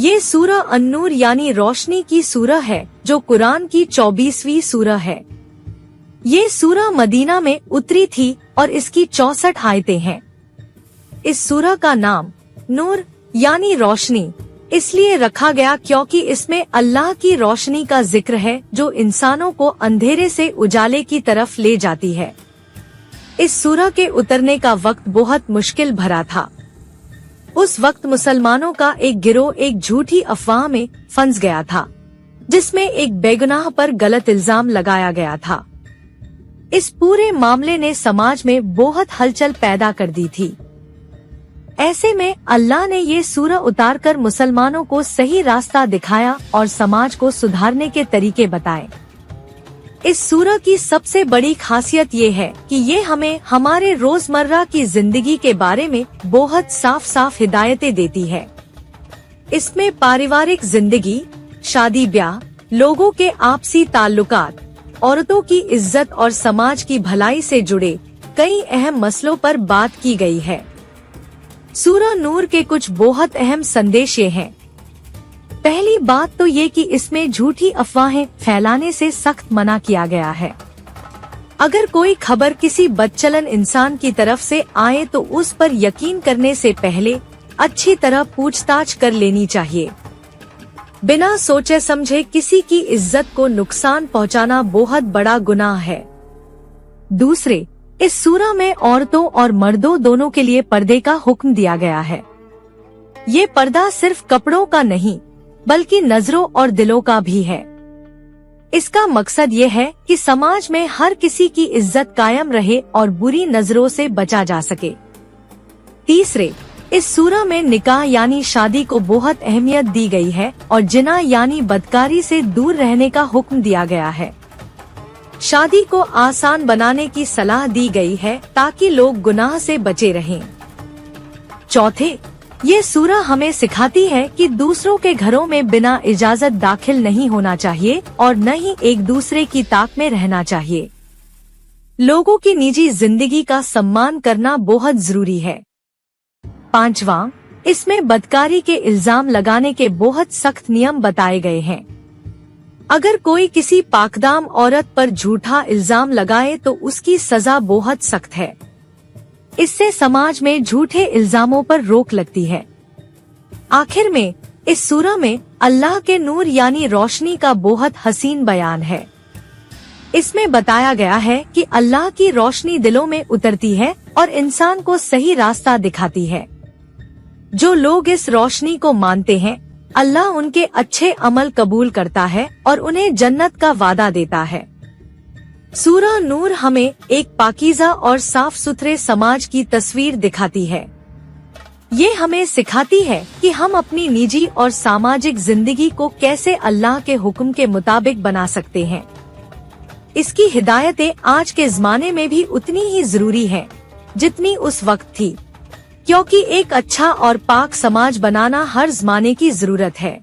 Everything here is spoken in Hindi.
ये सूरह अन-नूर यानी रोशनी की सूरह है, जो कुरान की 24वीं सूरह है। ये सूरह मदीना में उतरी थी और इसकी 64 आयतें हैं। इस सूरह का नाम नूर यानी रोशनी इसलिए रखा गया क्योंकि इसमें अल्लाह की रोशनी का जिक्र है, जो इंसानों को अंधेरे से उजाले की तरफ ले जाती है। इस सूरह के उतरने का वक्त बहुत मुश्किल भरा था। उस वक्त मुसलमानों का एक गिरोह एक झूठी अफवाह में फंस गया था, जिसमें एक बेगुनाह पर गलत इल्जाम लगाया गया था। इस पूरे मामले ने समाज में बहुत हलचल पैदा कर दी थी। ऐसे में अल्लाह ने ये सूरह उतारकर मुसलमानों को सही रास्ता दिखाया और समाज को सुधारने के तरीके बताए। इस सूरह की सबसे बड़ी खासियत ये है कि ये हमें हमारे रोजमर्रा की जिंदगी के बारे में बहुत साफ साफ हिदायतें देती है। इसमें पारिवारिक जिंदगी, शादी ब्याह, लोगों के आपसी ताल्लुकात, औरतों की इज्जत और समाज की भलाई से जुड़े कई अहम मसलों पर बात की गई है। सूरह नूर के कुछ बहुत अहम संदेश ये हैं। पहली बात तो ये कि इसमें झूठी अफवाहें फैलाने से सख्त मना किया गया है। अगर कोई खबर किसी बदचलन इंसान की तरफ से आए तो उस पर यकीन करने से पहले अच्छी तरह पूछताछ कर लेनी चाहिए। बिना सोचे समझे किसी की इज्जत को नुकसान पहुंचाना बहुत बड़ा गुनाह है। दूसरे, इस सूरह में औरतों और मर्दों दोनों के लिए पर्दे का हुक्म दिया गया है। ये पर्दा सिर्फ कपड़ों का नहीं, बल्कि नजरों और दिलों का भी है। इसका मकसद ये है कि समाज में हर किसी की इज्जत कायम रहे और बुरी नजरों से बचा जा सके। तीसरे, इस सूरह में निकाह यानी शादी को बहुत अहमियत दी गई है और जिना यानी बदकारी से दूर रहने का हुक्म दिया गया है। शादी को आसान बनाने की सलाह दी गई है ताकि लोग गुनाह से बचे रहें। चौथे, ये सूरह हमें सिखाती है कि दूसरों के घरों में बिना इजाजत दाखिल नहीं होना चाहिए और न ही एक दूसरे की ताक में रहना चाहिए। लोगों की निजी जिंदगी का सम्मान करना बहुत जरूरी है। पांचवा, इसमें बदकारी के इल्जाम लगाने के बहुत सख्त नियम बताए गए हैं। अगर कोई किसी पाकदाम औरत पर झूठा इल्जाम लगाए तो उसकी सजा बहुत सख्त है। इससे समाज में झूठे इल्जामों पर रोक लगती है। आखिर में इस सूरह में अल्लाह के नूर यानी रोशनी का बहुत हसीन बयान है। इसमें बताया गया है कि अल्लाह की रोशनी दिलों में उतरती है और इंसान को सही रास्ता दिखाती है। जो लोग इस रोशनी को मानते हैं, अल्लाह उनके अच्छे अमल कबूल करता है और उन्हें जन्नत का वादा देता है। सूरह नूर हमें एक पाकीज़ा और साफ सुथरे समाज की तस्वीर दिखाती है। ये हमें सिखाती है कि हम अपनी निजी और सामाजिक जिंदगी को कैसे अल्लाह के हुक्म के मुताबिक बना सकते हैं। इसकी हिदायतें आज के ज़माने में भी उतनी ही जरूरी हैं, जितनी उस वक्त थी, क्योंकि एक अच्छा और पाक समाज बनाना हर ज़माने की जरूरत है।